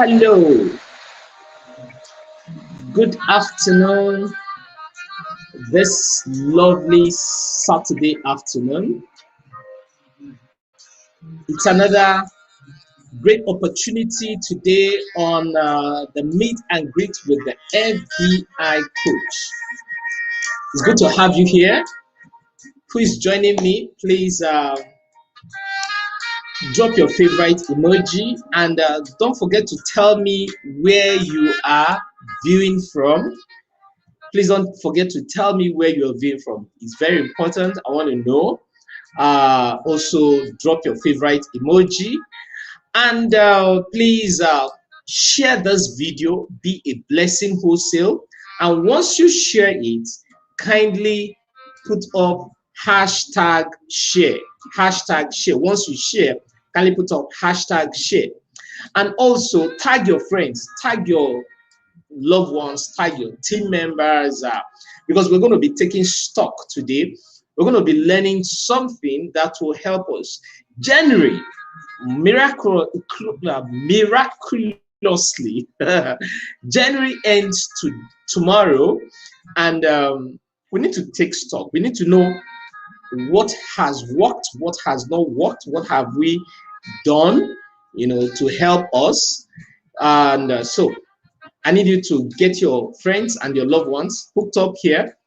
Hello, good afternoon, this lovely Saturday afternoon. It's another great opportunity today on the meet and greet with the FBI coach. It's good to have you here. Who is joining me? Please drop your favorite emoji and don't forget to tell me where you are viewing from. Please don't forget to tell me where you're viewing from. It's very important. I want to know. Also, drop your favorite emoji. And please share this video. Be a blessing wholesale. And once you share it, kindly put up hashtag share. Hashtag share. Once you share, kindly put up hashtag share. And also tag your friends. Tag your loved ones, tag your team members, because we're going to be taking stock today. We're going to be learning something that will help us. January, miraculously, January ends tomorrow, and we need to take stock. We need to know what has worked, what has not worked, what have we done, to help us. And so I need you to get your friends and your loved ones hooked up here.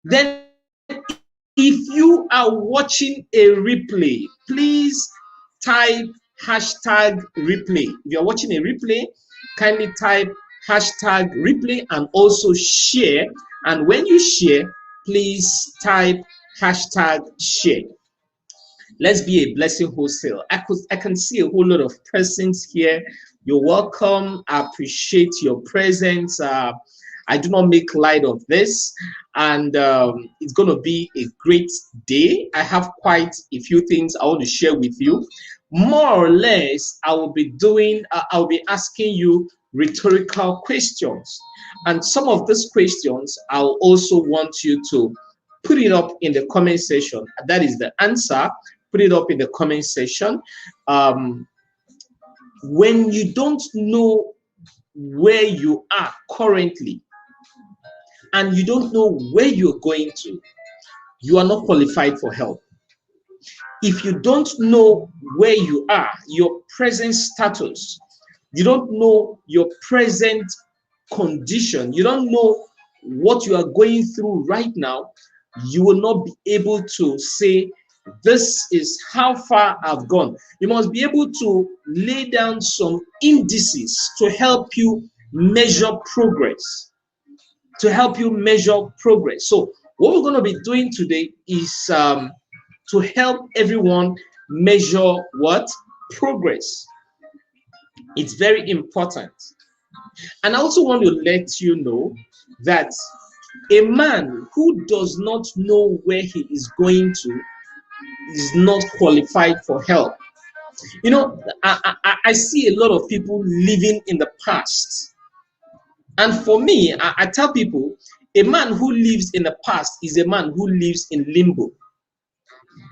Then, if you are watching a replay, please type hashtag replay. If you're watching a replay, kindly type hashtag replay and also share. And when you share, please type hashtag share. Let's be a blessing wholesale. I can see a whole lot of persons here. You're welcome. I appreciate your presence. I do not make light of this, and it's going to be a great day. I have quite a few things I want to share with you. More or less, I'll be asking you rhetorical questions, and some of these questions I'll also want you to put it up in the comment section. That is the answer. Put it up in the comment section. When you don't know where you are currently and you don't know where you're going to, you are not qualified for help. If you don't know where you are, your present status, you don't know your present condition, you don't know what you are going through right now, you will not be able to say, this is how far I've gone. You must be able to lay down some indices to help you measure progress. So what we're going to be doing today is to help everyone measure what? Progress. It's very important. And I also want to let you know that a man who does not know where he is going to is not qualified for help. I see a lot of people living in the past. And for me, I tell people, a man who lives in the past is a man who lives in limbo.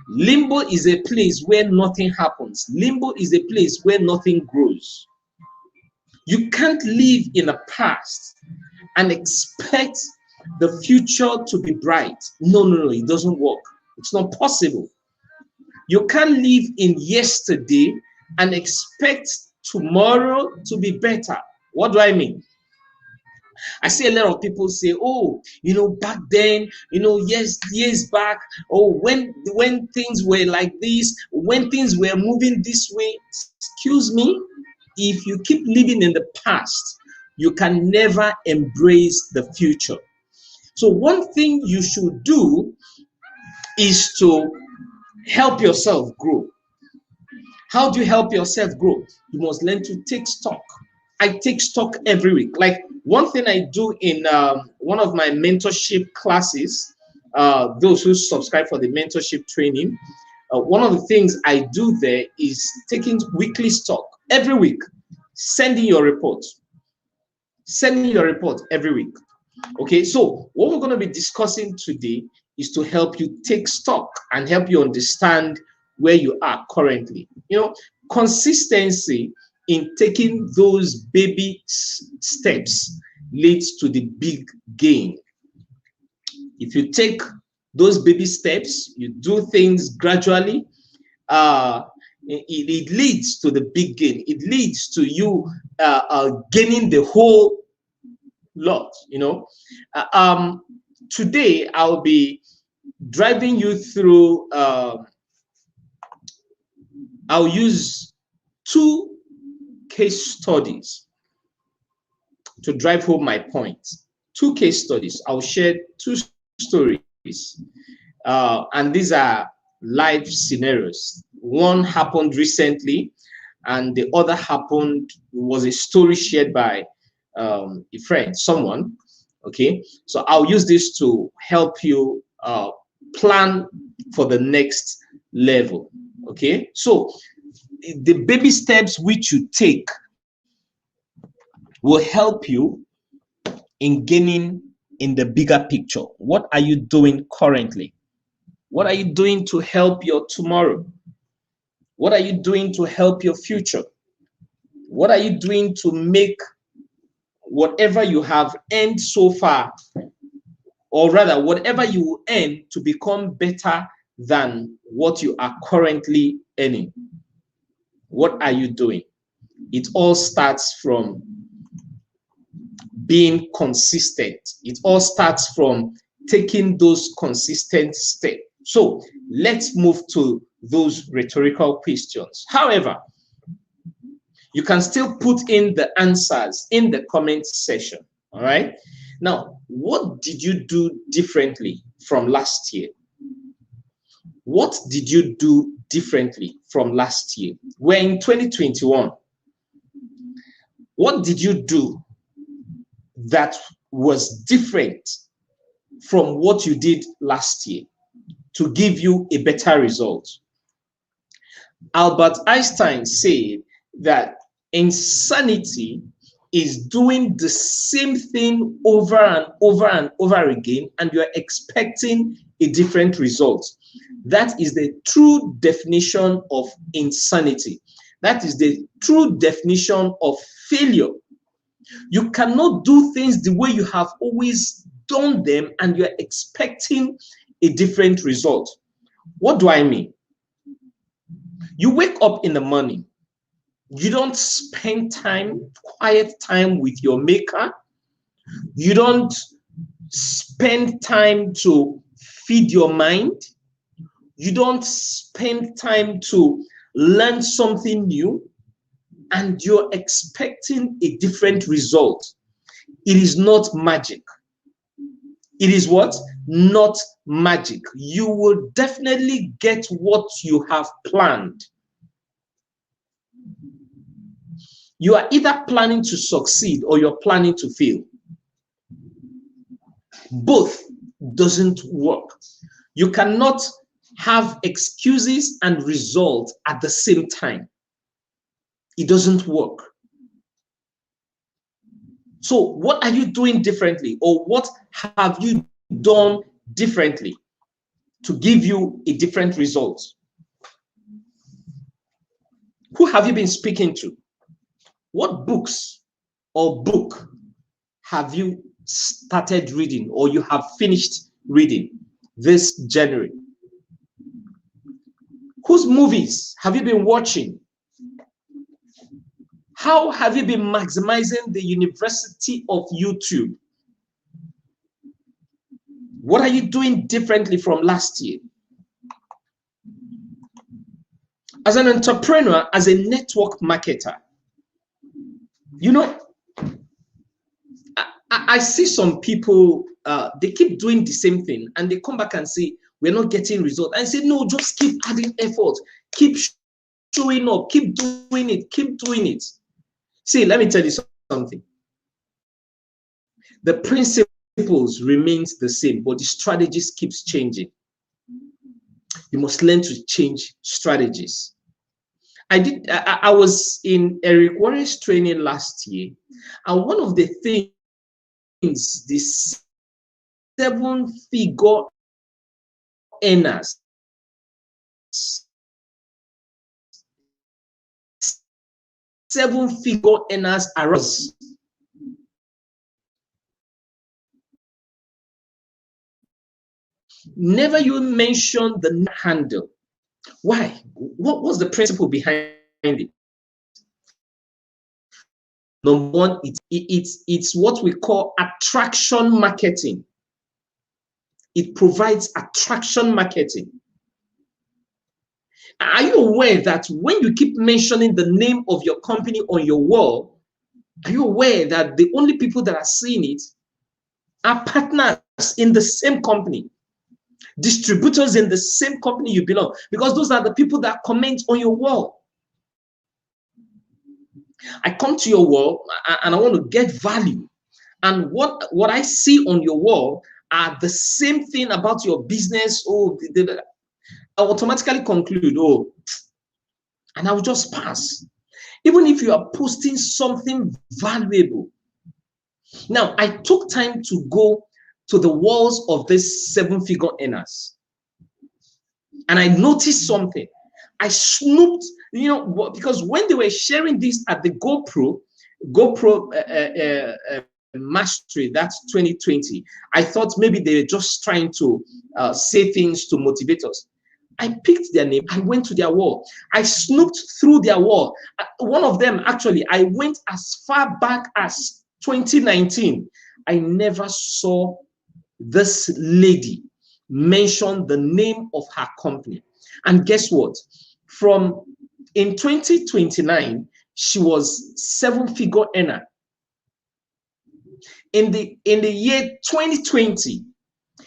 Limbo is a place where nothing happens. Limbo is a place where nothing grows. You can't live in the past and expect the future to be bright. No, it doesn't work. It's not possible. You can't live in yesterday and expect tomorrow to be better. What do I mean? I see a lot of people say, oh, back then, years back, oh, when things were like this, when things were moving this way. Excuse me, if you keep living in the past, you can never embrace the future. So one thing you should do is to help yourself grow. How do you help yourself grow? You must learn to take stock. I take stock every week. Like one thing I do in one of my mentorship classes, those who subscribe for the mentorship training, one of the things I do there is taking weekly stock every week, sending your report. Sending your report every week. Okay, so what we're going to be discussing today is to help you take stock and help you understand where you are currently. You know, consistency in taking those baby steps leads to the big gain. If you take those baby steps, you do things gradually, it leads to the big gain. It leads to you gaining the whole lot, you know. Today, I'll be driving you through, I'll use 2 case studies to drive home my point. 2 case studies. I'll share 2 stories, and these are live scenarios. One happened recently, and the other was a story shared by a friend, someone. Okay, so I'll use this to help you plan for the next level. Okay, so the baby steps which you take will help you in gaining in the bigger picture. What are you doing currently? What are you doing to help your tomorrow? What are you doing to help your future? What are you doing to make whatever you have earned so far, or rather whatever you will earn, to become better than what you are currently earning? What are you doing? It all starts from being consistent. It all starts from taking those consistent steps. So let's move to those rhetorical questions. However, you can still put in the answers in the comment section. All right. Now, what did you do differently from last year? What did you do differently from last year? We're in 2021. What did you do that was different from what you did last year to give you a better result? Albert Einstein said that insanity is doing the same thing over and over and over again, and you're expecting a different result. That is the true definition of insanity. That is the true definition of failure. You cannot do things the way you have always done them, and you're expecting a different result. What do I mean? You wake up in the morning. You don't spend quiet time with your maker. You don't spend time to feed your mind. You don't spend time to learn something new, and you're expecting a different result. It is not magic. It is what? Not magic. You will definitely get what you have planned. You are either planning to succeed or you're planning to fail. Both doesn't work. You cannot have excuses and results at the same time. It doesn't work. So what are you doing differently, or what have you done differently to give you a different result? Who have you been speaking to? What books or book have you started reading, or you have finished reading this January? Whose movies have you been watching? How have you been maximizing the University of YouTube? What are you doing differently from last year? As an entrepreneur, as a network marketer, you know, I see some people, they keep doing the same thing, and they come back and say, we're not getting results. I say, no, just keep adding effort. Keep showing up, keep doing it, keep doing it. See, let me tell you something. The principles remains the same, but the strategies keeps changing. You must learn to change strategies. I was in Eric Warren's training last year, and one of the things, this 7-figure earners, 7-figure earners are us. Never you mention the handle. Why? What was the principle behind it? Number one, it's what we call attraction marketing. It provides attraction marketing. Are you aware that when you keep mentioning the name of your company on your wall, are you aware that the only people that are seeing it are partners in the same company, distributors in the same company you belong? Because those are the people that comment on your wall. I come to your wall and I want to get value. And what I see on your wall are the same thing about your business. Oh, I automatically conclude, oh, and I will just pass. Even if you are posting something valuable. Now, I took time to go to the walls of these 7-figure earners. And I noticed something. I snooped, because when they were sharing this at the GoPro Mastery, that's 2020, I thought maybe they were just trying to say things to motivate us. I picked their name. I went to their wall. I snooped through their wall. One of them, actually, I went as far back as 2019. I never saw this lady mention the name of her company. And guess what? In 2029, she was 7-figure earner. In the year 2020,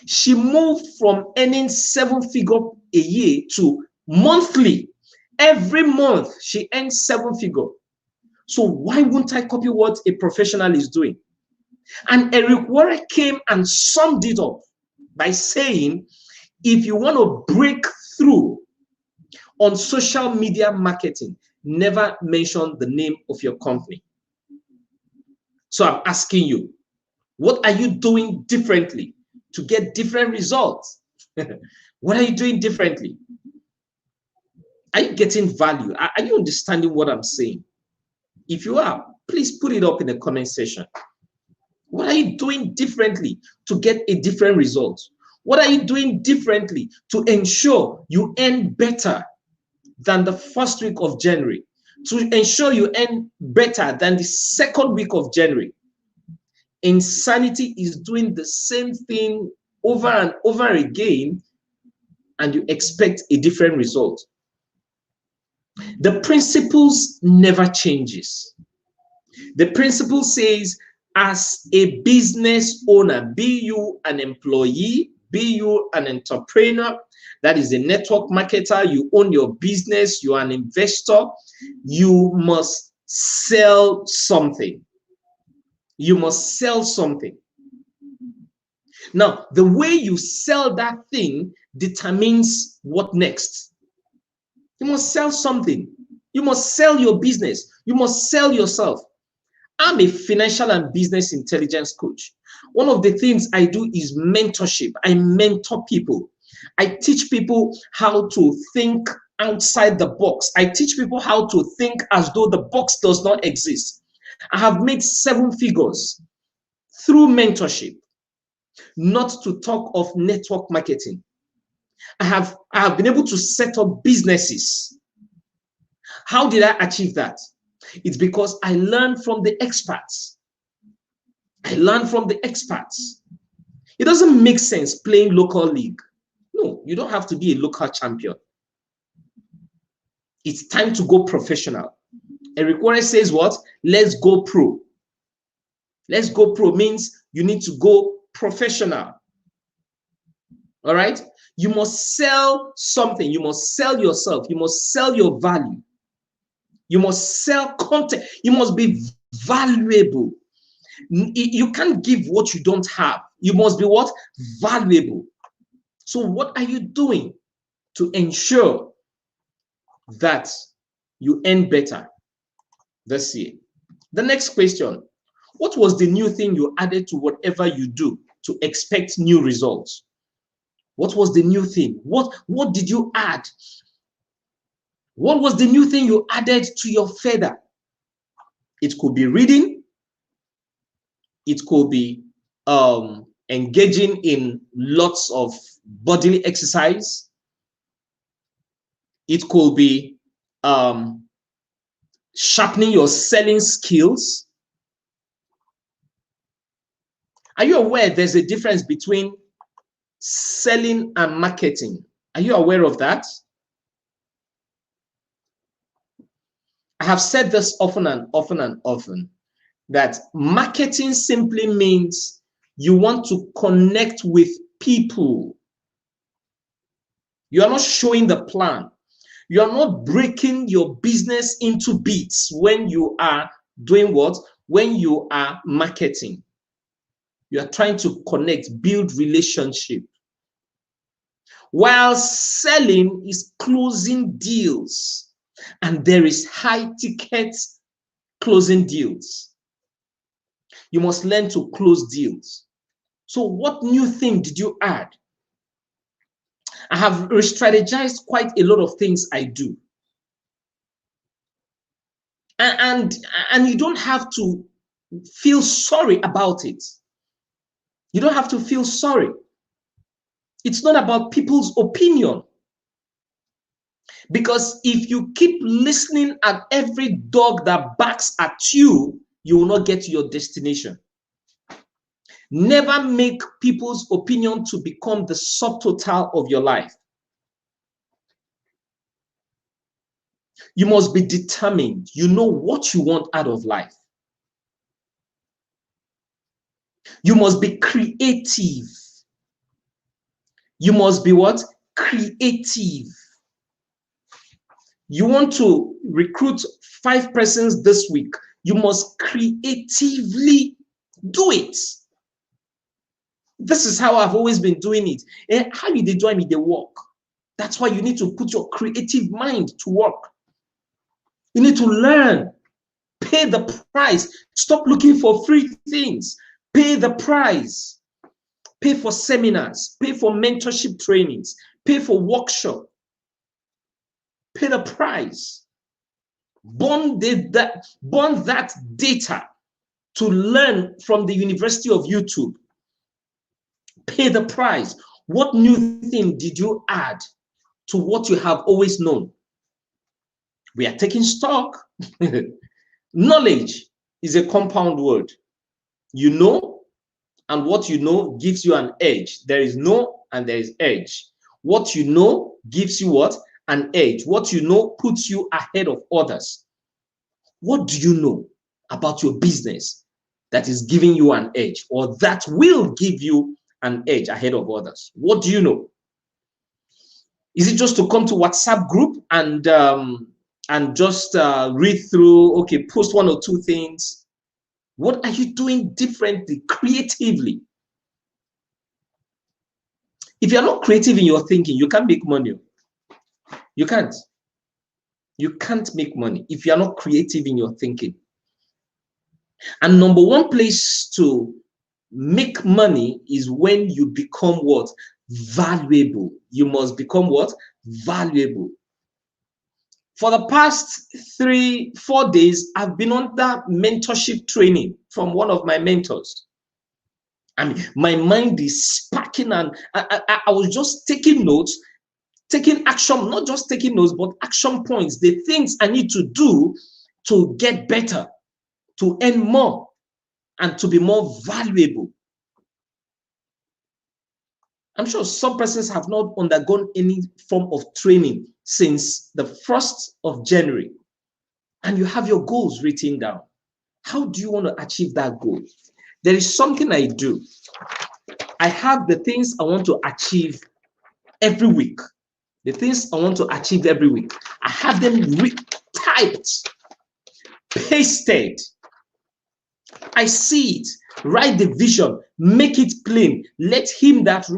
she moved from earning 7-figure a year to monthly. Every month, she earns 7-figure. So why wouldn't I copy what a professional is doing? And Eric Warren came and summed it up by saying, if you want to break through on social media marketing, never mention the name of your company. So I'm asking you, what are you doing differently to get different results? What are you doing differently? Are you getting value? Are you understanding what I'm saying? If you are, please put it up in the comment section. What are you doing differently to get a different result? What are you doing differently to ensure you earn better than the first week of January? To ensure you earn better than the second week of January? Insanity is doing the same thing over and over again, and you expect a different result. The principles never changes. The principle says, as a business owner, be you an employee, be you an entrepreneur, that is a network marketer, you own your business, you are an investor, you must sell something. You must sell something. Now, the way you sell that thing determines what next. You must sell something. You must sell your business. You must sell yourself. I'm a financial and business intelligence coach. One of the things I do is mentorship. I mentor people. I teach people how to think outside the box. I teach people how to think as though the box does not exist. I have made 7 figures through mentorship, not to talk of network marketing. I have been able to set up businesses. How did I achieve that? It's because I learned from the experts. I learned from the experts. It doesn't make sense playing local league. No, you don't have to be a local champion. It's time to go professional. Eric Warren says what? Let's go pro. Let's go pro means you need to go professional. All right? You must sell something. You must sell yourself. You must sell your value. You must sell content. You must be valuable. You can't give what you don't have. You must be what? Valuable. So what are you doing to ensure that you earn better this year? The next question: what was the new thing you added to whatever you do to expect new results? What was the new thing? What did you add? What was the new thing you added to your feather? It could be reading. It could be engaging in lots of bodily exercise. It could be sharpening your selling skills. Are you aware there's a difference between selling and marketing? Are you aware of that? I have said this often and often, that marketing simply means you want to connect with people. You are not showing the plan. You are not breaking your business into bits when you are doing what? When you are marketing. You are trying to connect, build relationship. While selling is closing deals, and there is high ticket closing deals. You must learn to close deals. So what new thing did you add? I have re-strategized quite a lot of things I do. And you don't have to feel sorry about it. You don't have to feel sorry. It's not about people's opinion. Because if you keep listening at every dog that barks at you, you will not get to your destination. Never make people's opinion to become the subtotal of your life. You must be determined. You know what you want out of life. You must be creative. You must be what? Creative. You want to recruit 5 persons this week. You must creatively do it. This is how I've always been doing it. And how did they join me? They work. That's why you need to put your creative mind to work. You need to learn. Pay the price. Stop looking for free things. Pay the price. Pay for seminars. Pay for mentorship trainings. Pay for workshop. Pay the price. Burn that data to learn from the University of YouTube. Pay the price. What new thing did you add to what you have always known? We are taking stock. Knowledge is a compound word. You know, and what you know gives you an edge. There is know and there is edge. What you know gives you what? An edge. What you know puts you ahead of others. What do you know about your business that is giving you an edge, or that will give you an edge ahead of others? What do you know? Is it just to come to WhatsApp group and just read through, okay, post 1 or 2 things? What are you doing differently, creatively? If you're not creative in your thinking, you can't make money. You can't. You can't make money if you're not creative in your thinking. And number one place to make money is when you become what? Valuable. You must become what? Valuable. For the past 3-4 days, I've been on that mentorship training from one of my mentors. I mean, my mind is sparking, and I was just taking notes, taking action, not just taking notes, but action points, the things I need to do to get better, to earn more, and to be more valuable. I'm sure some persons have not undergone any form of training since the 1st of January, and you have your goals written down. How do you want to achieve that goal? There is something I do. I have the things I want to achieve every week. The things I want to achieve every week. I have them typed pasted. I see it. Write the vision, make it plain. Let him that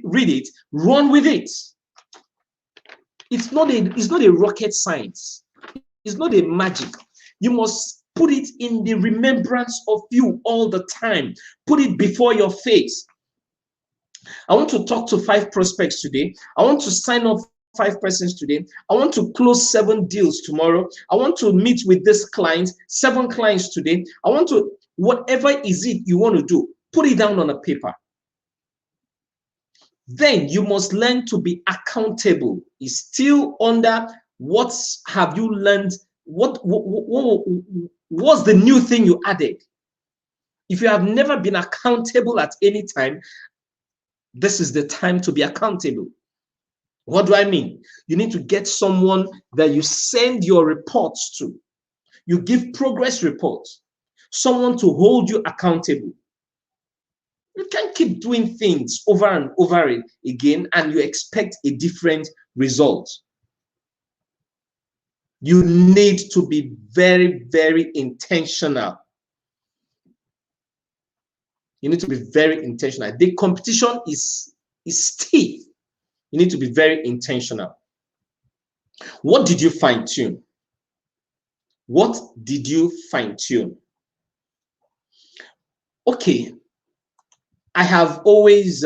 read it run with it. It's not a rocket science. It's not a magic. You must put it in the remembrance of you all the time. Put it before your face. I want to talk to 5 prospects today. I want to sign up 5 persons today. I want to close 7 deals tomorrow. I want to meet with this client, 7 clients today. I want to, whatever is it you want to do, put it down on a paper. Then you must learn to be accountable. It's still under what have you learned? What's the new thing you added? If you have never been accountable at any time, this is the time to be accountable. What do I mean? You need to get someone that you send your reports to. You give progress reports. Someone to hold you accountable. You can't keep doing things over and over again and you expect a different result. You need to be very, very intentional. You need to be very intentional. The competition is stiff. You need to be very intentional. What did you fine-tune? What did you fine-tune? Okay, I have always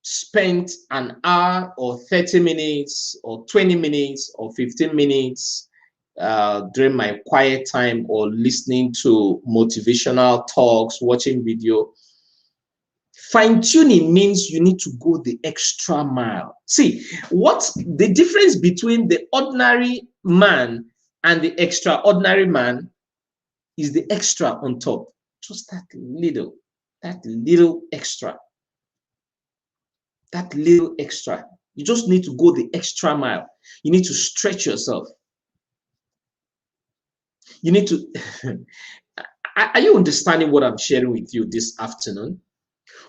spent an hour or 30 minutes or 20 minutes or 15 minutes during my quiet time or listening to motivational talks, watching video. Fine-tuning means you need to go the extra mile. See, what's the difference between the ordinary man and the extraordinary man is the extra on top. Just that little extra. That little extra. You just need to go the extra mile. You need to stretch yourself. You need to... Are you understanding what I'm sharing with you this afternoon?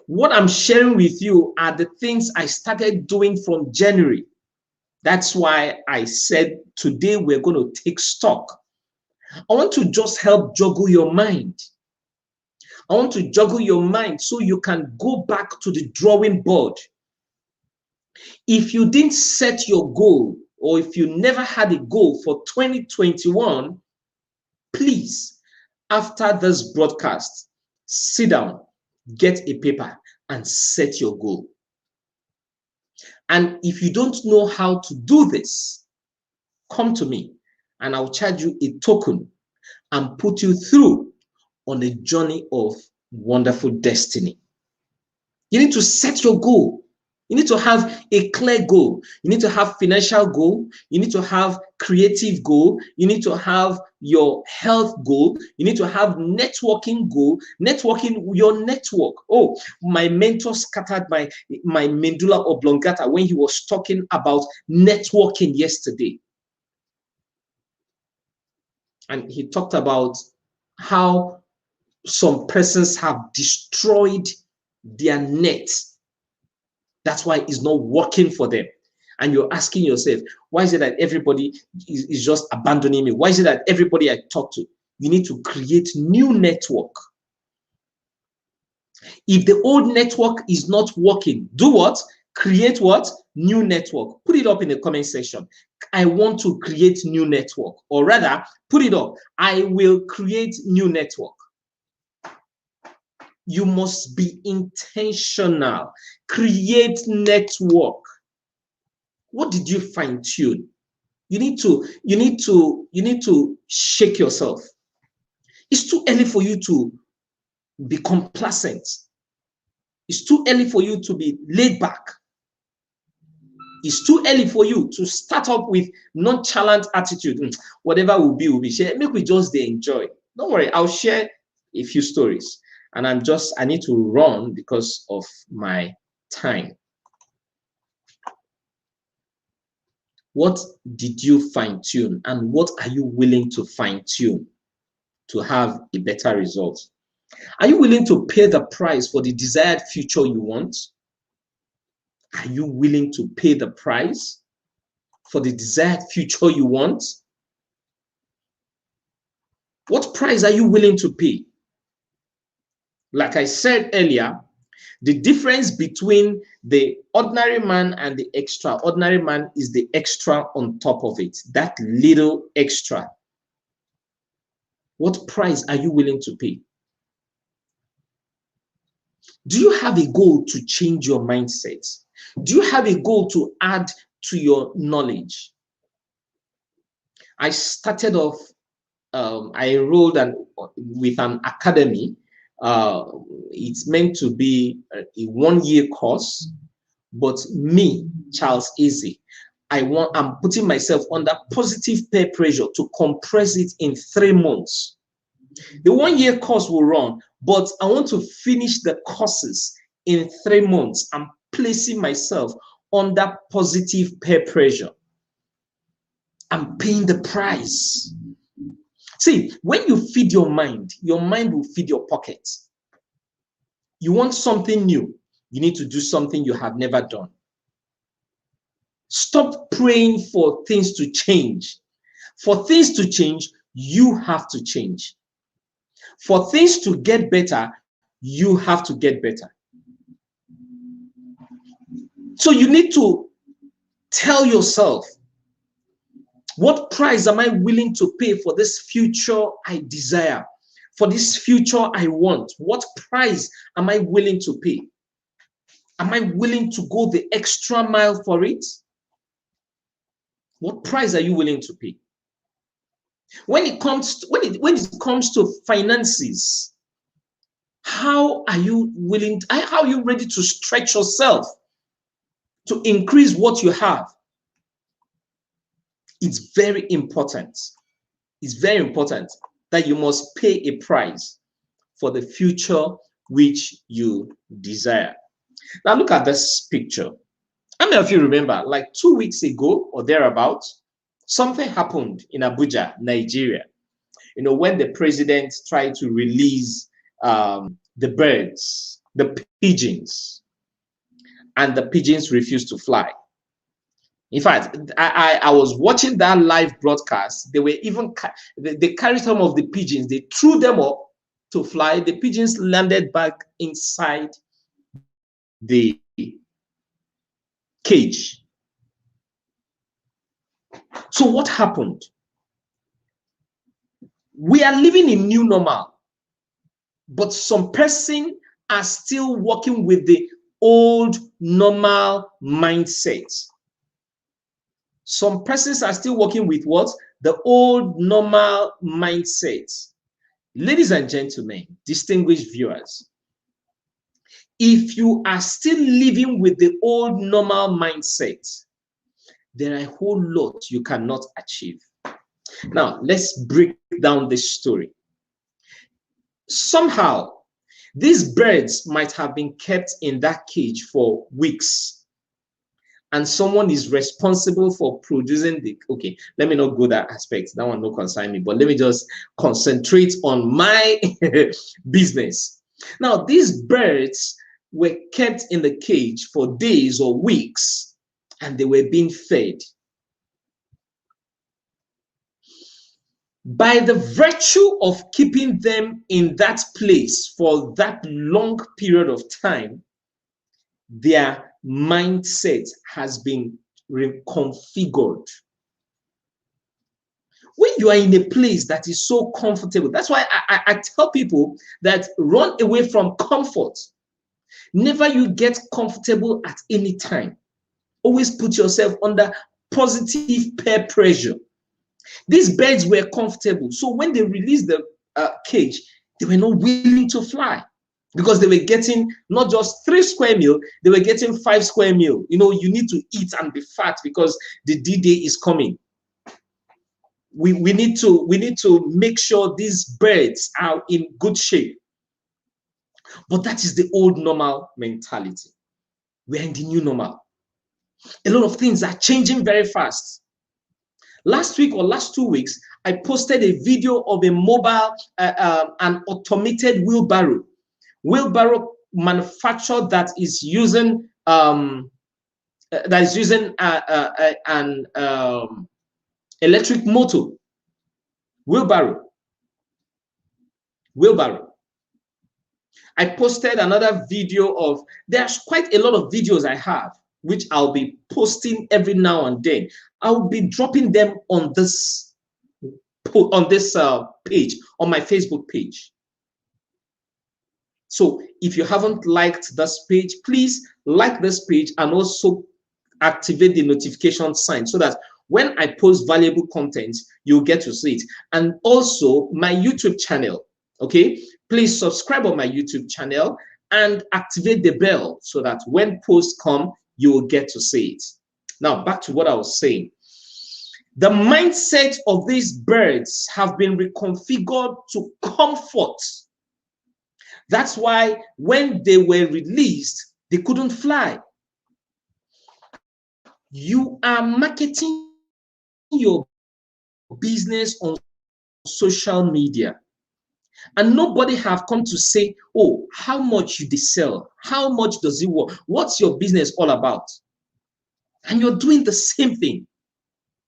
What I'm sharing with you are the things I started doing from January. That's why I said today we're going to take stock. I want to just help juggle your mind. I want to juggle your mind so you can go back to the drawing board. If you didn't set your goal or if you never had a goal for 2021, please, after this broadcast, sit down, get a paper and set your goal. And if you don't know how to do this, come to me and I'll charge you a token and put you through on a journey of wonderful destiny. You need to set your goal. You need to have a clear goal. You need to have financial goal. You need to have creative goal. You need to have your health goal. You need to have networking goal. Networking, your network. Oh, my mentor scattered my medulla oblongata when he was talking about networking yesterday. And he talked about how some persons have destroyed their net. That's why it's not working for them. And you're asking yourself, why is it that everybody is just abandoning me? Why is it that everybody I talk to? You need to create new network. If the old network is not working, do what? Create what? New network. Put it up in the comment section. I want to create new network. Or rather, put it up. I will create new network. You must be intentional. Create network. What did you fine-tune? You need to shake yourself. It's too early for you to be complacent. It's too early for you to be laid back. It's too early for you to start up with nonchalant attitude. Whatever will be shared. Make we just enjoy. Don't worry, I'll share a few stories. And I need to run because of my time. What did you fine-tune and what are you willing to fine-tune to have a better result? Are you willing to pay the price for the desired future you want? Are you willing to pay the price for the desired future you want? What price are you willing to pay? Like I said earlier, the difference between the ordinary man and the extraordinary man is the extra on top of it, that little extra. What price are you willing to pay? Do you have a goal to change your mindset? Do you have a goal to add to your knowledge? I started off, I enrolled with an academy. It's meant to be a 1-year course, but me, Charles Easy, I'm putting myself under positive peer pressure to compress it in 3 months. The 1-year course will run, but I want to finish the courses in 3 months. I'm placing myself under positive peer pressure. I'm paying the price. See, when you feed your mind will feed your pocket. You want something new, you need to do something you have never done. Stop praying for things to change. For things to change, you have to change. For things to get better, you have to get better. So you need to tell yourself, what price am I willing to pay for this future I desire? For this future I want? What price am I willing to pay? Am I willing to go the extra mile for it? What price are you willing to pay? When it comes to finances, how are you ready to stretch yourself to increase what you have? It's very important. It's very important that you must pay a price for the future which you desire. Now look at this picture. How many of you remember, like 2 weeks ago or thereabouts, something happened in Abuja, Nigeria? When the president tried to release the birds, the pigeons, and the pigeons refused to fly. In fact, I was watching that live broadcast. They carried some of the pigeons, they threw them up to fly. The pigeons landed back inside the cage. So what happened? We are living in new normal, but some person are still working with the old normal mindset. Some persons are still working with what? The old normal mindset. Ladies and gentlemen, distinguished viewers, if you are still living with the old normal mindset, there are a whole lot you cannot achieve. Now, let's break down this story. Somehow, these birds might have been kept in that cage for weeks, and someone is responsible for producing okay, let me not go that aspect. That one no concern me, but let me just concentrate on my business. Now, these birds were kept in the cage for days or weeks, and they were being fed. By the virtue of keeping them in that place for that long period of time, their mindset has been reconfigured. When you are in a place that is so comfortable, that's why I tell people that run away from comfort. Never you get comfortable at any time. Always put yourself under positive peer pressure. These birds were comfortable. So when they released the cage, they were not willing to fly because they were getting not just 3 square meal, they were getting 5 square meal. You need to eat and be fat because the D-Day is coming. We need to make sure these birds are in good shape. But that is the old normal mentality. We're in the new normal. A lot of things are changing very fast. Last week or last 2 weeks, I posted a video of a mobile, an automated wheelbarrow manufacturer that is using an electric motor wheelbarrow. wheelbarrow. I posted another video of, there's quite a lot of videos I have, which I'll be posting every now and then. I'll be dropping them on this page, on my Facebook page. So if you haven't liked this page, please like this page and also activate the notification sign so that when I post valuable content, you'll get to see it. And also my YouTube channel, okay? Please subscribe on my YouTube channel and activate the bell so that when posts come, you will get to see it. Now, back to what I was saying. The mindset of these birds have been reconfigured to comfort. That's why when they were released, they couldn't fly. You are marketing your business on social media, and nobody have come to say, oh, how much you sell, how much does it work, what's your business all about? And you're doing the same thing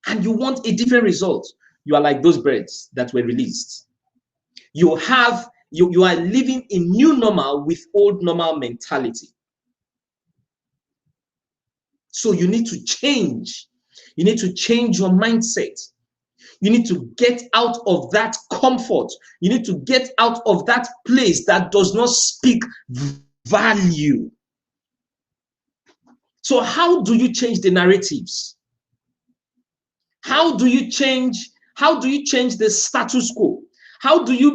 and you want a different result. You are like those birds that were released. You are living in new normal with old normal mentality. So you need to change. You need to change your mindset. You need to get out of that comfort. You need to get out of that place that does not speak value. So how do you change the narratives? How do you change the status quo? How do you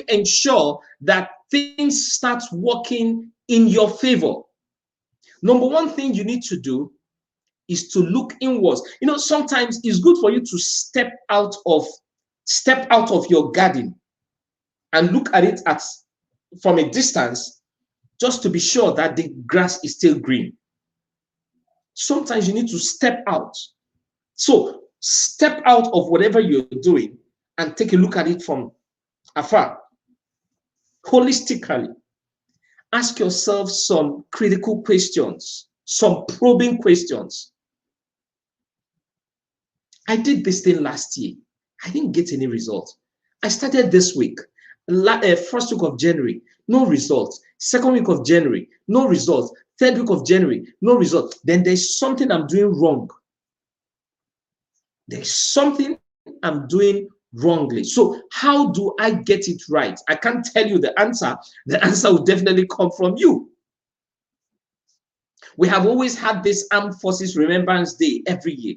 ensure that things start working in your favor? Number one thing you need to do is to look inwards. You know, sometimes it's good for you to step out of your garden and look at it from a distance, just to be sure that the grass is still green. Sometimes you need to step out. So step out of whatever you're doing and take a look at it from afar, holistically. Ask yourself some critical questions, some probing questions. I did this thing last year. I didn't get any results. I started this week, first week of January, no results. Second week of January, no results. Third week of January, no results. Then there's something I'm doing wrong. There's something I'm doing wrongly. So how do I get it right? I can't tell you the answer. The answer will definitely come from you. We have always had this Armed Forces Remembrance Day every year.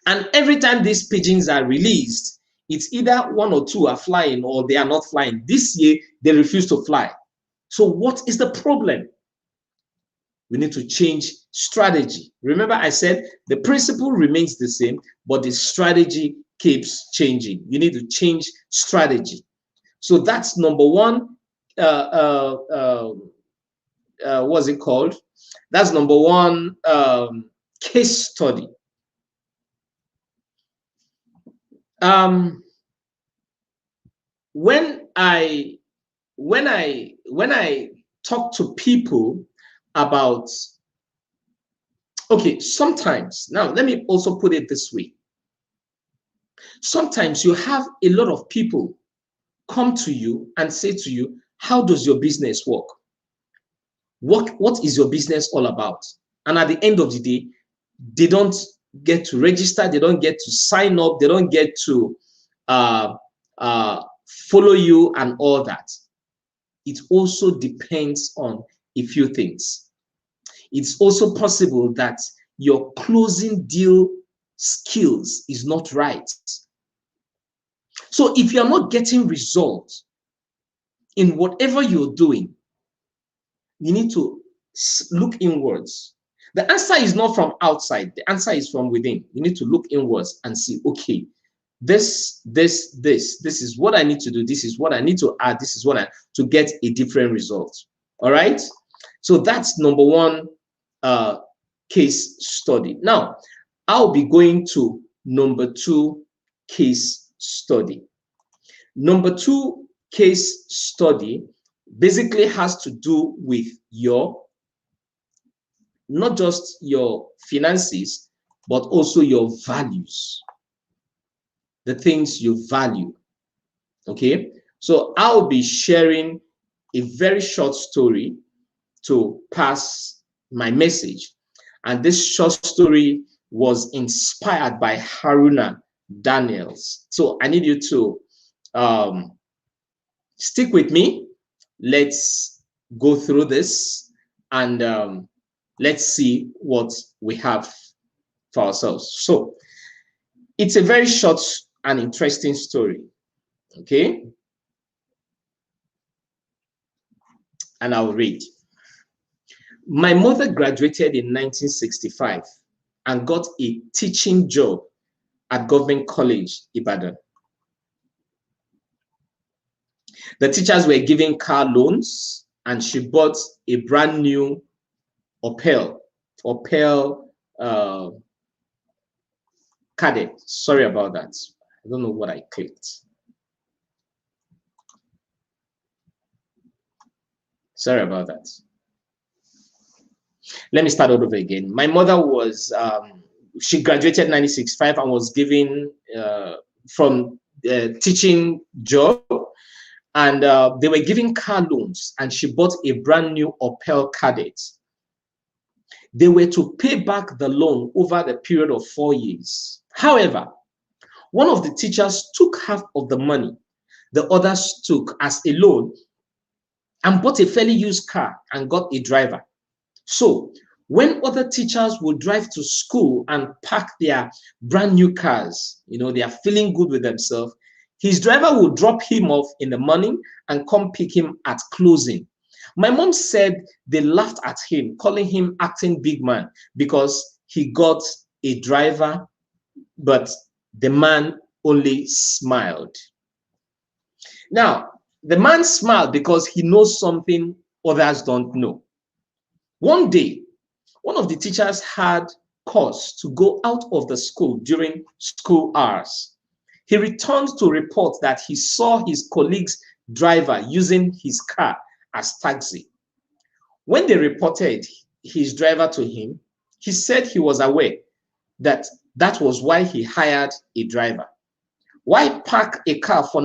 And every time these pigeons are released, it's either one or two are flying or they are not flying. This year, they refuse to fly. So what is the problem? We need to change strategy. Remember, I said the principle remains the same, but the strategy keeps changing. You need to change strategy. So that's number one. What's it called? That's number one case study. When I talk to people about, okay, sometimes, now let me also put it this way. Sometimes you have a lot of people come to you and say to you, how does your business work? What is your business all about? And at the end of the day, they don't get to register, they don't get to sign up, they don't get to follow you and all that. It also depends on a few things. It's also possible that your closing deal skills is not right. So if you're not getting results in whatever you're doing, you need to look inwards. The answer is not from outside. The answer is from within. You need to look inwards and see, okay, this is what I need to do. This is what I need to add. This is what to get a different result. All right. So that's number one case study. Now, I'll be going to number two case study. Number two case study basically has to do with not just your finances, but also your values, the things you value. Okay. So I'll be sharing a very short story to pass my message. And this short story was inspired by Haruna Daniels. So I need you to stick with me. Let's go through this and let's see what we have for ourselves. So it's a very short and interesting story. Okay. And I'll read. My mother graduated in 1965 and got a teaching job at Government College, Ibadan. The teachers were giving car loans, and she bought a brand new Opel Kadett. Sorry about that. I don't know what I clicked. Sorry about that. Let me start all over again. My mother was, she graduated in 1965 and was given from teaching job, and they were giving car loans, and she bought a brand new Opel Kadett. They were to pay back the loan over the period of 4 years. However, one of the teachers took half of the money the others took as a loan and bought a fairly used car and got a driver. So when other teachers would drive to school and park their brand new cars, you know, they are feeling good with themselves, his driver would drop him off in the morning and come pick him at closing. My mom said they laughed at him, calling him acting big man because he got a driver, but the man only smiled. Now, the man smiled because he knows something others don't know. One day, one of the teachers had cause to go out of the school during school hours. He returned to report that he saw his colleague's driver using his car as taxi. When they reported his driver to him, he said he was aware that that was why he hired a driver. Why park a car for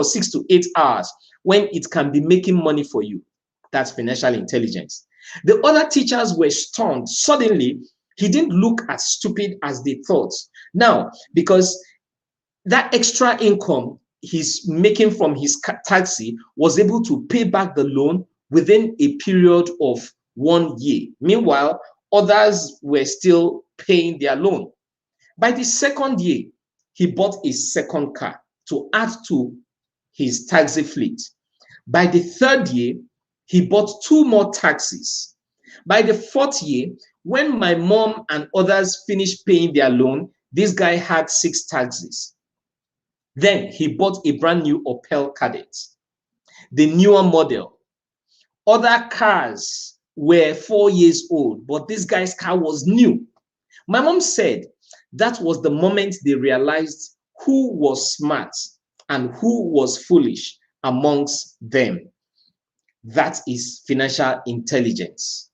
6 to 8 hours when it can be making money for you? That's financial intelligence. The other teachers were stunned. Suddenly, he didn't look as stupid as they thought. Now, because that extra income he's making from his taxi was able to pay back the loan within a period of 1 year. Meanwhile, others were still paying their loan. By the second year, he bought a second car to add to his taxi fleet. By the third year, he bought 2 more taxis. By the fourth year, when my mom and others finished paying their loan, this guy had 6 taxis. Then he bought a brand new Opel Kadett, the newer model. Other cars were 4 years old, but this guy's car was new. My mom said that was the moment they realized who was smart and who was foolish amongst them. That is financial intelligence.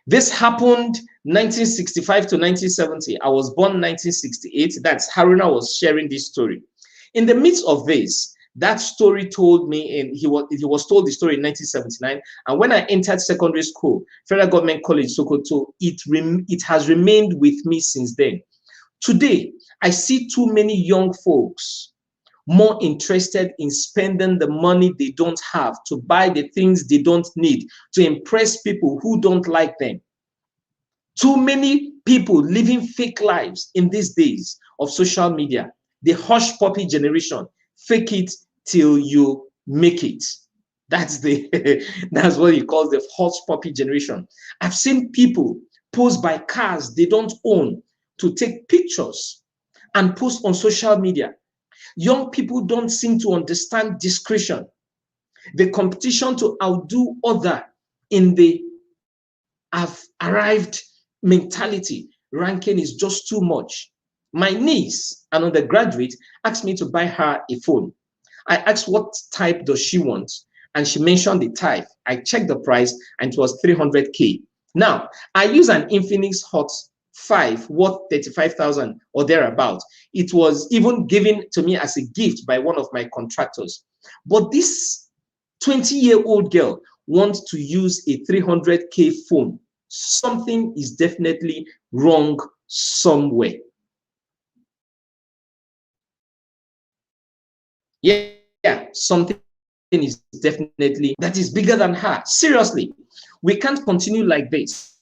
This happened 1965 to 1970. I was born 1968. That's Haruna was sharing this story. In the midst of this, that story told me, and he was told the story in 1979. And when I entered secondary school, Federal Government College, Sokoto, it has remained with me since then. Today, I see too many young folks more interested in spending the money they don't have to buy the things they don't need to impress people who don't like them. Too many people living fake lives in these days of social media. The hush puppy generation. Fake it till you make it. That's that's what he calls the hush puppy generation. I've seen people pose by cars they don't own to take pictures and post on social media. Young people don't seem to understand discretion. The competition to outdo other in the have arrived mentality ranking is just too much. My niece, an undergraduate, asked me to buy her a phone. I asked what type does she want, and she mentioned the type. I checked the price, and it was 300K. Now, I use an Infinix Hot worth 35,000 or thereabout. It was even given to me as a gift by one of my contractors. But this 20-year-old girl wants to use a 300K phone. Something is definitely wrong somewhere. Yeah, something is definitely that is bigger than her. Seriously, we can't continue like this.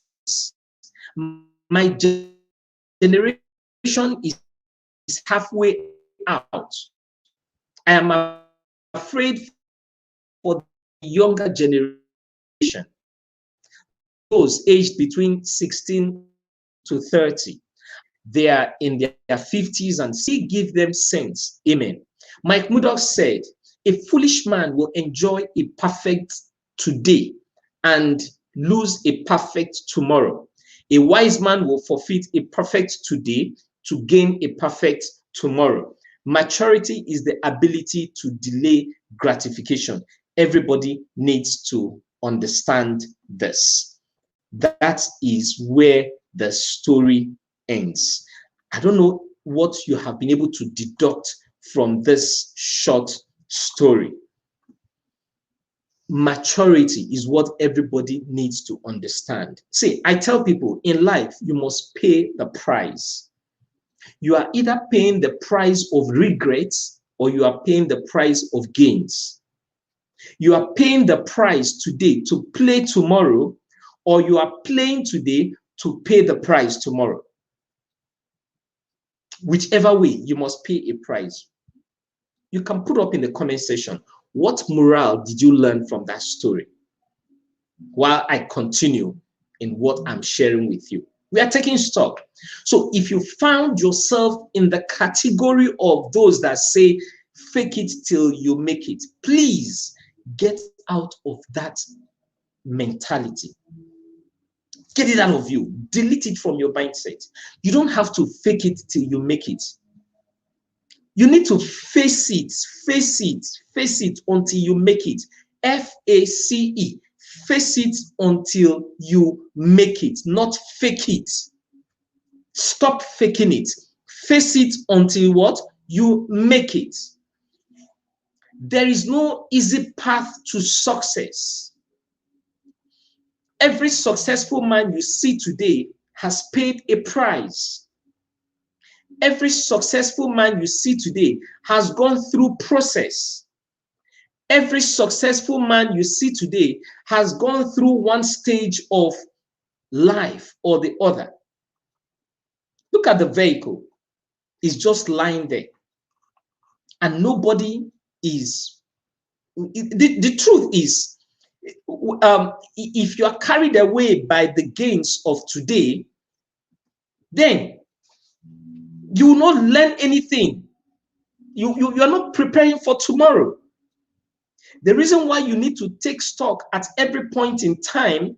My generation is halfway out. I am afraid for the younger generation, those aged between 16 to 30. They are in their 50s and still give them sense. Amen. Mike Murdoch said, a foolish man will enjoy a perfect today and lose a perfect tomorrow. A wise man will forfeit a perfect today to gain a perfect tomorrow. Maturity is the ability to delay gratification. Everybody needs to understand this. That is where the story ends. I don't know what you have been able to deduct from this short story. Maturity is what everybody needs to understand. See, I tell people in life, you must pay the price. You are either paying the price of regrets or you are paying the price of gains. You are paying the price today to play tomorrow, or you are playing today to pay the price tomorrow. Whichever way, you must pay a price. You can put up in the comment section, what morale did you learn from that story? While I continue in what I'm sharing with you. We are taking stock. So if you found yourself in the category of those that say, fake it till you make it, please get out of that mentality. Get it out of you. Delete it from your mindset. You don't have to fake it till you make it. You need to face it until you make it. F-A-C-E. Face it until you make it, not fake it. Stop faking it. Face it until what? You make it. There is no easy path to success. Every successful man you see today has paid a price. Every successful man you see today has gone through process. Every successful man you see today has gone through one stage of life or the other. Look at the vehicle. It's just lying there. And nobody is. The truth is, if you are carried away by the gains of today, then you will not learn anything. You are not preparing for tomorrow. The reason why you need to take stock at every point in time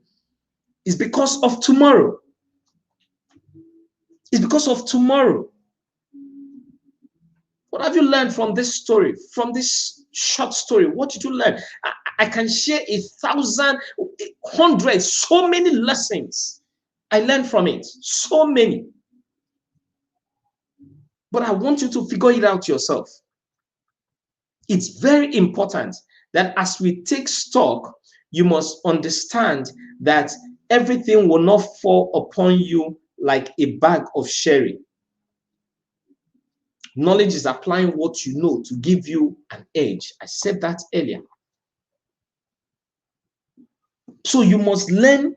is because of tomorrow. It's because of tomorrow. What have you learned from this story, from this short story? What did you learn? I can share 1,000, 100, so many lessons I learned from it. So many. But I want you to figure it out yourself. It's very important that as we take stock, you must understand that everything will not fall upon you like a bag of sherry. Knowledge is applying what you know to give you an edge. I said that earlier. So you must learn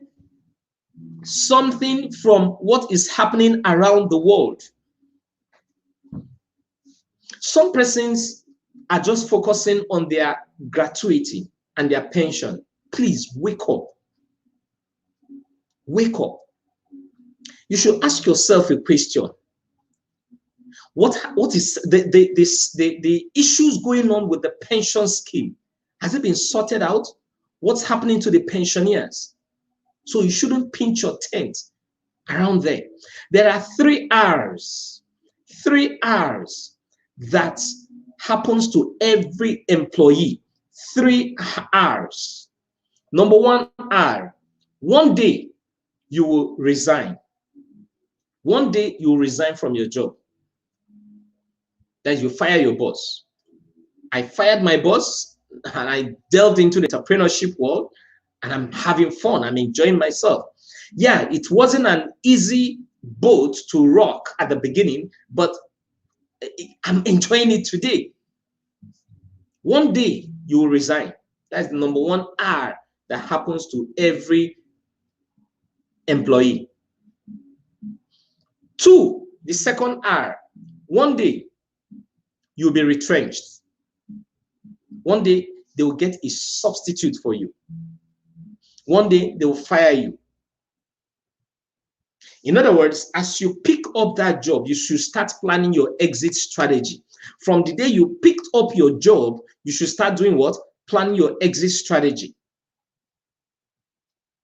something from what is happening around the world. Some persons are just focusing on their gratuity and their pension. Please wake up. Wake up. You should ask yourself a question. What is the issues going on with the pension scheme? Has it been sorted out? What's happening to the pensioners? So you shouldn't pinch your tent around there. There are 3 R's. 3 R's that happens to every employee. 3 R's. Number 1 R, one day you will resign. One day you resign from your job. That you fire your boss. I fired my boss and I delved into the entrepreneurship world, and I'm having fun. I'm enjoying myself. Yeah, it wasn't an easy boat to rock at the beginning, but I'm enjoying it today. One day you will resign. That's the number one R that happens to every employee. Two, the second R, one day you'll be retrenched. One day they will get a substitute for you. One day they will fire you. In other words, as you pick up that job, you should start planning your exit strategy. From the day you picked up your job, you should start doing what? Planning your exit strategy.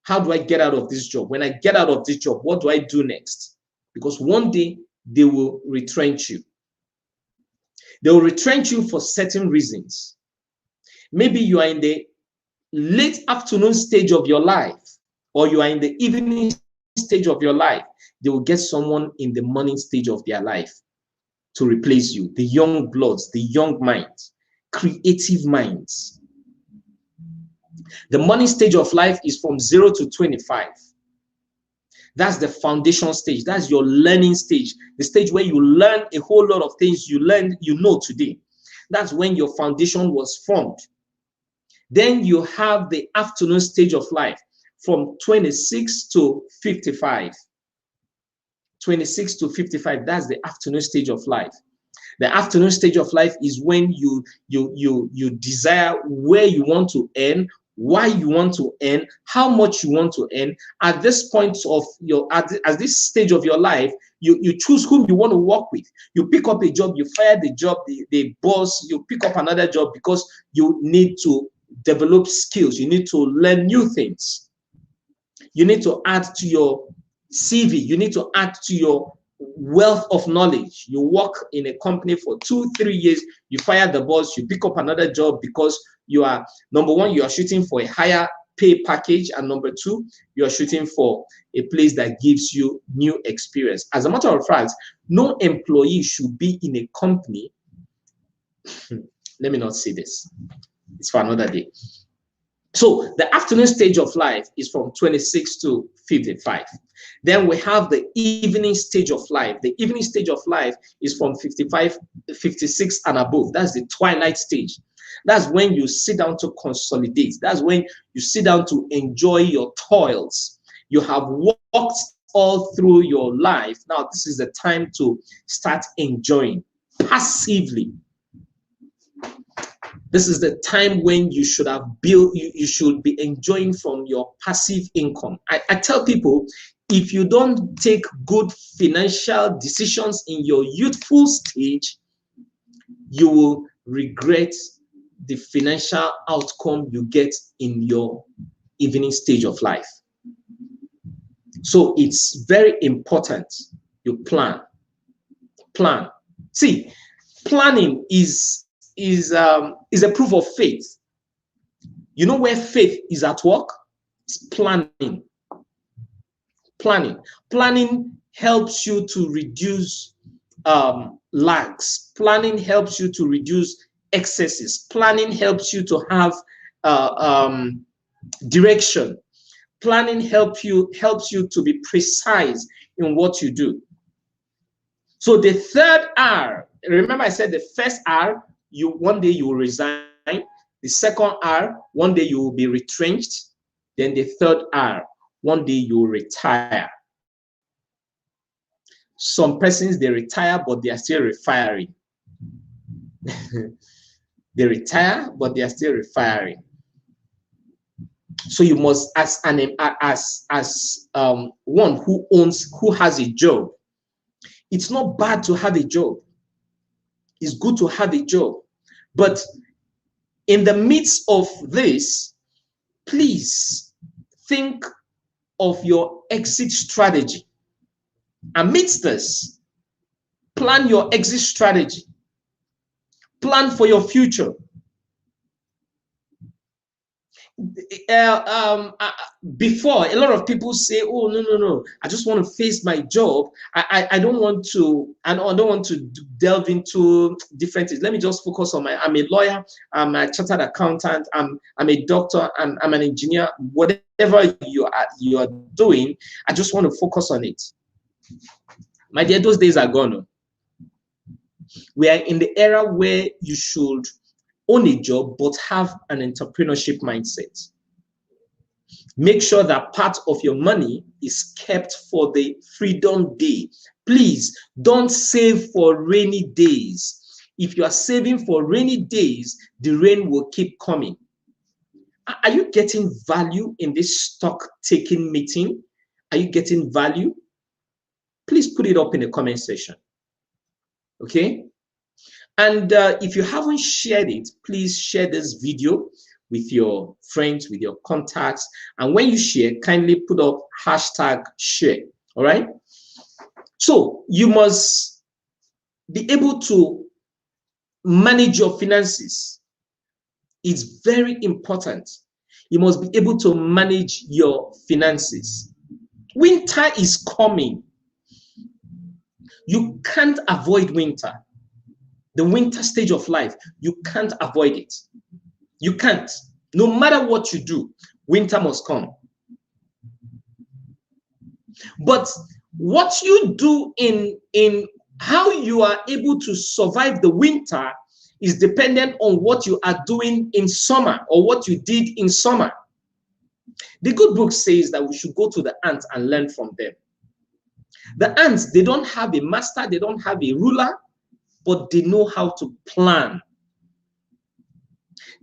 How do I get out of this job? When I get out of this job, what do I do next? Because one day they will retrench you. They will retrench you for certain reasons. Maybe you are in the late afternoon stage of your life, or you are in the evening stage of your life. They will get someone in the morning stage of their life to replace you. The young bloods, the young minds, creative minds. The morning stage of life is from 0 to 25. That's the foundation stage. That's your learning stage. The stage where you learn a whole lot of things you know today. That's when your foundation was formed. Then you have the afternoon stage of life from 26 to 55. 26 to 55, that's the afternoon stage of life. The afternoon stage of life is when you desire where you want to earn, why you want to earn, how much you want to earn. At this point of at this stage of your life, you choose whom you want to work with. You pick up a job, you fire the job, the boss, you pick up another job because you need to develop skills. You need to learn new things. You need to add to your CV. You need to add to your wealth of knowledge. You work in a company for 2-3 years, you fire the boss, you pick up another job because you are, number one, you are shooting for a higher pay package, and number two, you are shooting for a place that gives you new experience. As a matter of fact, no employee should be in a company. Let me not say this. It's for another day. So the afternoon stage of life is from 26 to 55. Then we have the evening stage of life. The evening stage of life is from 55, 56 and above. That's the twilight stage. That's when you sit down to consolidate. That's when you sit down to enjoy your toils. You have walked all through your life. Now, this is the time to start enjoying passively. This is the time when you should have built, you should be enjoying from your passive income. I tell people, if you don't take good financial decisions in your youthful stage, you will regret the financial outcome you get in your evening stage of life. So it's very important you plan. Plan. See, planning is a proof of faith. You know where faith is at work? It's planning. Planning helps you to reduce lags. Planning helps you to reduce excesses. Planning helps you to have direction. Planning helps you to be precise in what you do. So the third R, remember I said the first R, one day you will resign. The second R, one day you will be retrenched. Then the third R, one day you will retire. Some persons, they retire, but they are still refiring. They retire, but they are still refiring. So you must, as one who has a job, it's not bad to have a job. It's good to have a job. But in the midst of this, please think of your exit strategy. Amidst this, plan your exit strategy. Plan for your future. before, a lot of people say, oh, no, I just want to face my job. I don't want to, I don't want to delve into different things. Let me just focus on I'm a lawyer, I'm a chartered accountant, I'm a doctor, I'm an engineer. Whatever you are doing, I just want to focus on it. My dear, those days are gone. We are in the era where you should own a job but have an entrepreneurship mindset. Make sure that part of your money is kept for the freedom day. Please don't save for rainy days. If you are saving for rainy days, the rain will keep coming. Are you getting value in this stock taking meeting? Are you getting value? Please put it up in the comment section. Okay? And if you haven't shared it, please share this video with your friends, with your contacts. And when you share, kindly put up #share. All right? So you must be able to manage your finances. It's very important. You must be able to manage your finances. Winter is coming. You can't avoid winter. The winter stage of life, you can't avoid it. You can't. No matter what you do, winter must come. But what you do in how you are able to survive the winter is dependent on what you are doing in summer or what you did in summer. The good book says that we should go to the ants and learn from them. The ants, they don't have a master, they don't have a ruler, but they know how to plan.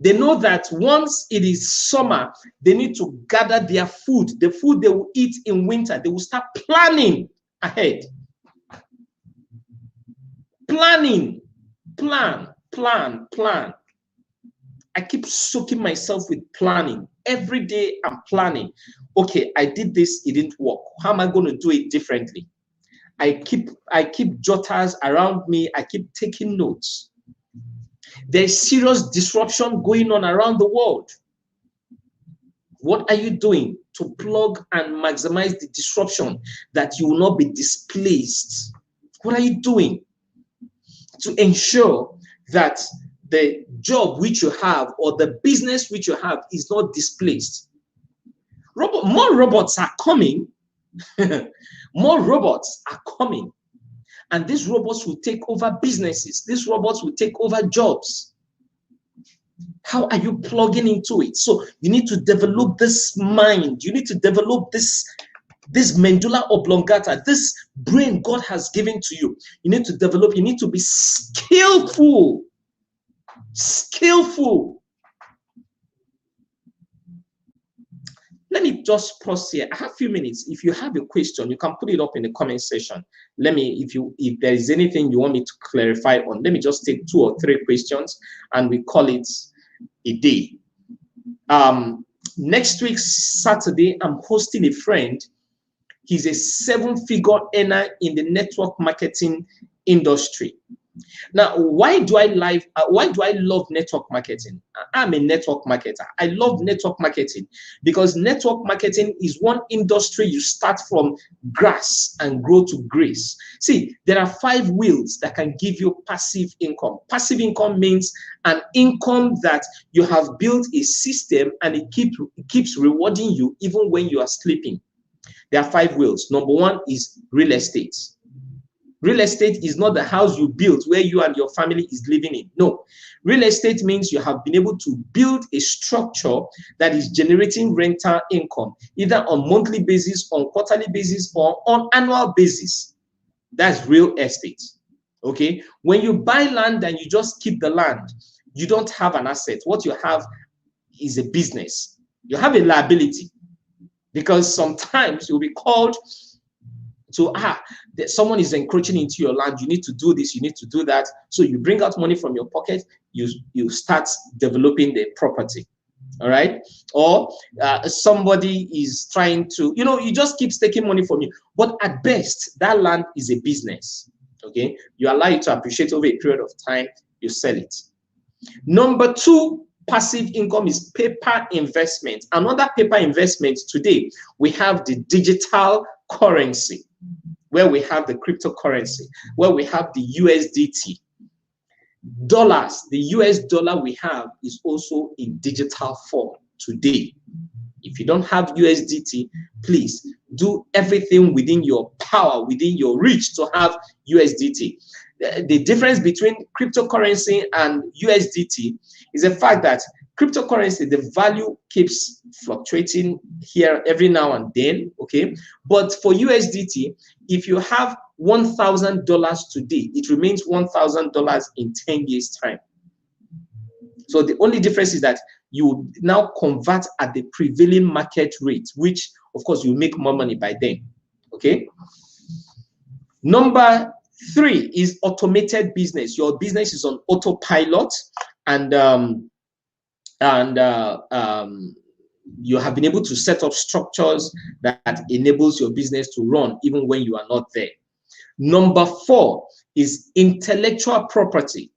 They know that once it is summer, they need to gather their food, the food they will eat in winter. They will start planning ahead. Planning, plan. I keep soaking myself with planning. Every day I'm planning. Okay, I did this, it didn't work. How am I going to do it differently? I keep jotters around me. I keep taking notes. There's serious disruption going on around the world. What are you doing to plug and maximize the disruption that you will not be displaced? What are you doing to ensure that the job which you have or the business which you have is not displaced? More robots are coming. More robots are coming. And these robots will take over businesses. These robots will take over jobs. How are you plugging into it? So you need to develop this mind. You need to develop this medulla oblongata, this brain God has given to you. You need to develop. You need to be skillful. Skillful. Let me just pause here. I have a few minutes. If you have a question, you can put it up in the comment section. Let me, if there is anything you want me to clarify on, let me just take 2 or 3 questions and we call it a day. Next week, Saturday, I'm hosting a friend. He's a 7-figure earner in the network marketing industry. Now, why do I love network marketing? I'm a network marketer. I love network marketing because network marketing is one industry you start from grass and grow to grace. See, there are 5 wheels that can give you passive income. Passive income means an income that you have built a system and it keeps rewarding you even when you are sleeping. There are 5 wheels. Number 1 is real estate. Real estate is not the house you built where you and your family is living in. No. Real estate means you have been able to build a structure that is generating rental income, either on monthly basis, on quarterly basis, or on annual basis. That's real estate. Okay? When you buy land and you just keep the land, you don't have an asset. What you have is a business. You have a liability because sometimes you'll be called to that someone is encroaching into your land. You need to do this, you need to do that. So you bring out money from your pocket, you start developing the property. All right? Or somebody is trying to, he just keeps taking money from you. But at best, that land is a business. Okay? You allow it to appreciate over a period of time, you sell it. Number 2 passive income is paper investment. Another paper investment today, we have the digital currency, where we have the cryptocurrency, where we have the USDT. Dollars, the US dollar we have is also in digital form today. If you don't have USDT, please do everything within your power, within your reach to have USDT. The difference between cryptocurrency and USDT is the fact that cryptocurrency, the value keeps fluctuating here every now and then, okay? But for USDT, if you have $1,000 today, it remains $1,000 in 10 years' time. So the only difference is that you now convert at the prevailing market rate, which of course you make more money by then, okay? Number 3 is automated business. Your business is on autopilot, and you have been able to set up structures that enables your business to run even when you are not there. Number 4 is intellectual property.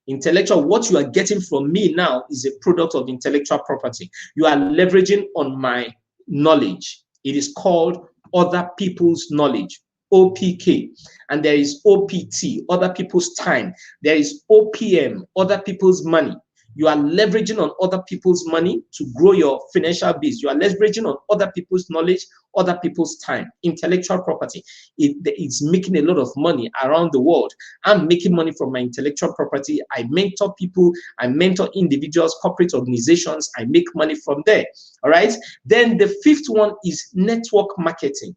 Intellectual, what you are getting from me now is a product of intellectual property. You are leveraging on my knowledge. It is called other people's knowledge, OPK. And there is OPT, other people's time. There is OPM, other people's money. You are leveraging on other people's money to grow your financial base. You are leveraging on other people's knowledge, other people's time. Intellectual property. It's making a lot of money around the world. I'm making money from my intellectual property. I mentor people. I mentor individuals, corporate organizations. I make money from there. All right. Then the 5th one is network marketing.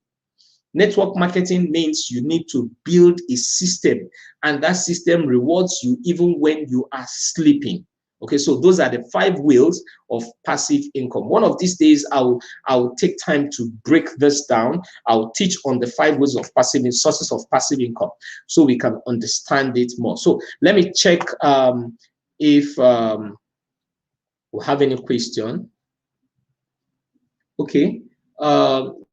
Network marketing means you need to build a system, and that system rewards you even when you are sleeping. Okay, so those are the 5 wheels of passive income. One of these days, I'll take time to break this down. I'll teach on the 5 wheels of passive sources of passive income, so we can understand it more. So let me check if we have any question. Okay,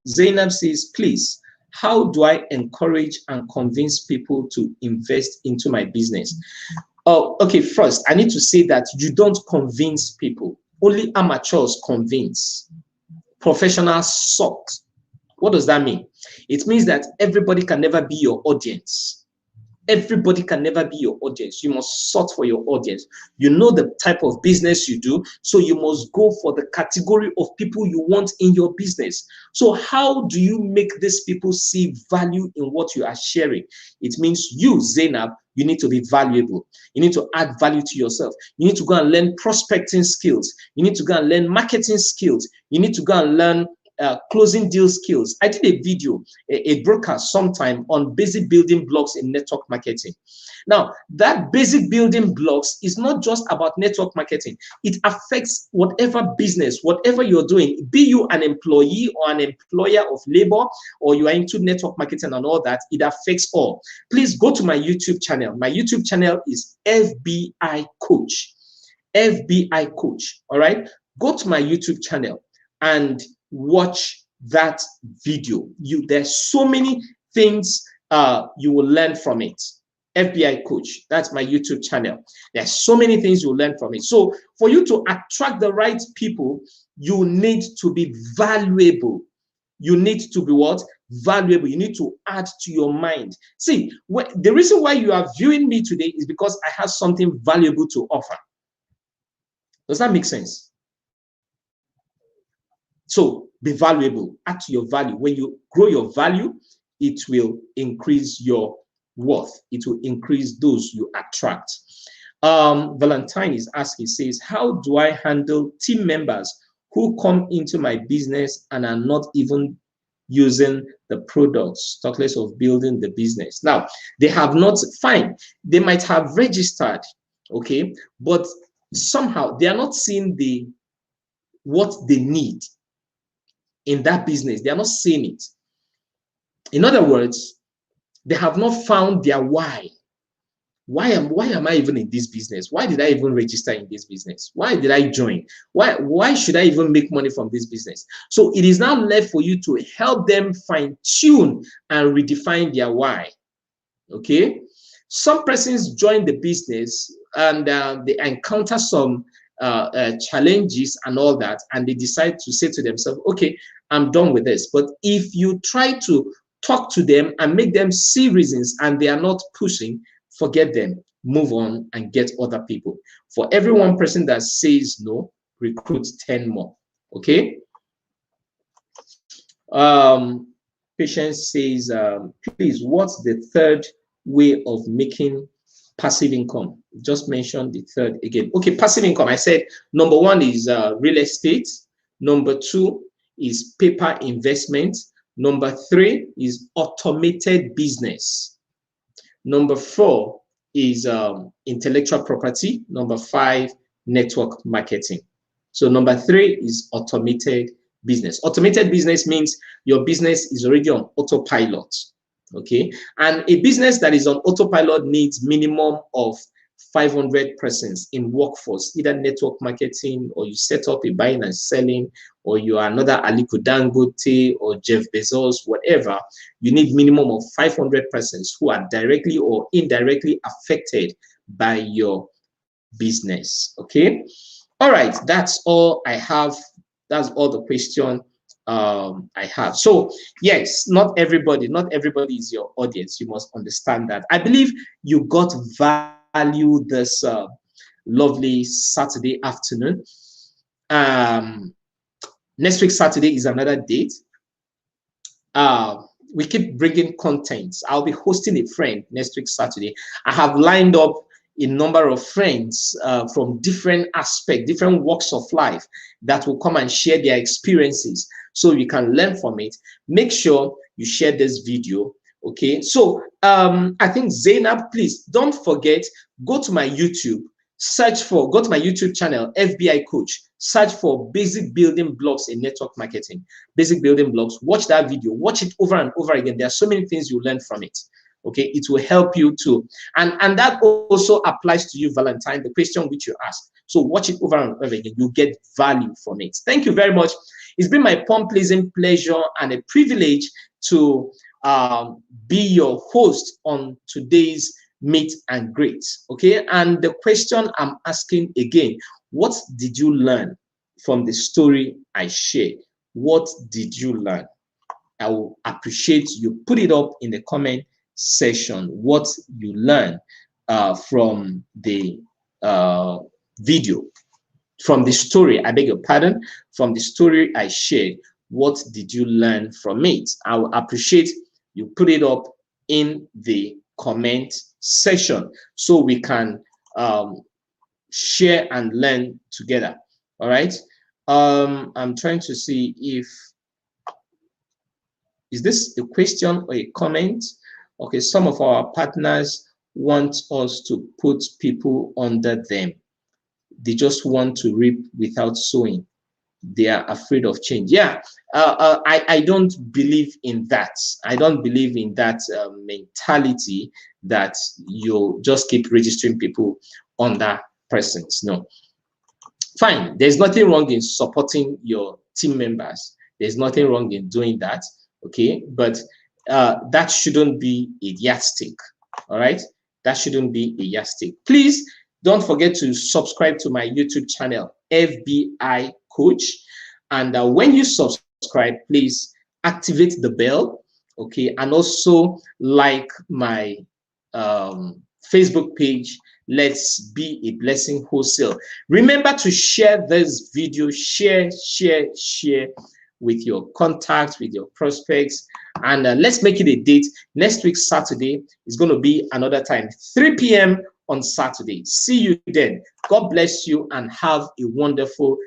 Zainab says, please, how do I encourage and convince people to invest into my business? Oh, okay, first, I need to say that you don't convince people. Only amateurs convince. Professionals sort. What does that mean? It means that everybody can never be your audience. Everybody can never be your audience. You must sort for your audience. You know the type of business you do, so you must go for the category of people you want in your business. So how do you make these people see value in what you are sharing? It means you, Zainab, you need to be valuable. You need to add value to yourself. You need to go and learn prospecting skills. You need to go and learn marketing skills. You need to go and learn closing deal skills. I did a video, a broadcast sometime on basic building blocks in network marketing. Now, that basic building blocks is not just about network marketing. It affects whatever business, whatever you're doing, be you an employee or an employer of labor, or you are into network marketing and all that, it affects all. Please go to my YouTube channel. My YouTube channel is FBI Coach. FBI Coach, all right? Go to my YouTube channel and watch that video. There's so many things you will learn from it. FBI Coach, that's my YouTube channel. There's so many things you'll learn from it. So for you to attract the right people, you need to be valuable. You need to be what? Valuable. You need to add to your mind. See, the reason why you are viewing me today is because I have something valuable to offer. Does that make sense? So be valuable, add to your value. When you grow your value, it will increase your worth. It will increase those you attract. Valentine is asking, says, how do I handle team members who come into my business and are not even using the products, talk less of building the business? Now, they have not, fine, they might have registered, okay, but somehow they are not seeing what they need in that business. They are not seeing it. In other words, they have not found their why. Why am I even in this business? Why did I even register in this business? Why did I join? Why should I even make money from this business? So it is now left for you to help them fine-tune and redefine their why. Okay? Some persons join the business and they encounter some challenges and all that, and they decide to say to themselves, okay, I'm done with this. But if you try to talk to them and make them see reasons and they are not pushing, forget them, move on and get other people. For every one person that says no, recruit 10 more. Okay. Patience says, please, what's the third way of making passive income? Just mention the third again. Okay, passive income. I said number one is real estate. Number two is paper investment. Number three is automated business. Number four is intellectual property. Number five, network marketing. So number three is automated business. Automated business means your business is already on autopilot. Okay, and a business that is on autopilot needs minimum of 500 persons in workforce, either network marketing, or you set up a buying and selling, or you are another Aliko Dangote or Jeff Bezos, whatever. You need minimum of 500 persons who are directly or indirectly affected by your business. Okay, all right, that's all I have. That's all the question I have. So yes, not everybody is your audience. You must understand that. I believe you got value this lovely Saturday afternoon. Next week Saturday is another date. We keep bringing content. I'll be hosting a friend next week Saturday. I have lined up a number of friends from different aspects, different walks of life that will come and share their experiences so you can learn from it. Make sure you share this video. Okay, so I think Zainab, please don't forget, go to my YouTube, go to my YouTube channel, FBI Coach, search for basic building blocks in network marketing, basic building blocks. Watch that video, watch it over and over again. There are so many things you learn from it. Okay, it will help you too. And that also applies to you, Valentine, the question which you asked. So watch it over and over again. You get value from it. Thank you very much. It's been my pleasant pleasure and a privilege to be your host on today's Meet and Greet. Okay, and the question I'm asking again, what did you learn from the story I shared? What did you learn? I will appreciate you put it up in the comment section what you learned from the video, from the story. I beg your pardon, from the story I shared. What did you learn from it? I will appreciate you put it up in the comment section so we can share and learn together. All right. I'm trying to see if is this a question or a comment. Okay, some of our partners want us to put people under them. They just want to reap without sowing. They are afraid of change. Yeah, I don't believe in that. I don't believe in that mentality that you just keep registering people under persons. No. Fine, there's nothing wrong in supporting your team members. There's nothing wrong in doing that. Okay, but that shouldn't be a yardstick. All right, that shouldn't be a yardstick. Please don't forget to subscribe to my YouTube channel, FBI Coach. And when you subscribe, please activate the bell. Okay, and also like my Facebook page. Let's be a blessing wholesale. Remember to share this video, share with your contacts, with your prospects, and let's make it a date. Next week Saturday is going to be another time, 3 p.m. on Saturday. See you then. God bless you and have a wonderful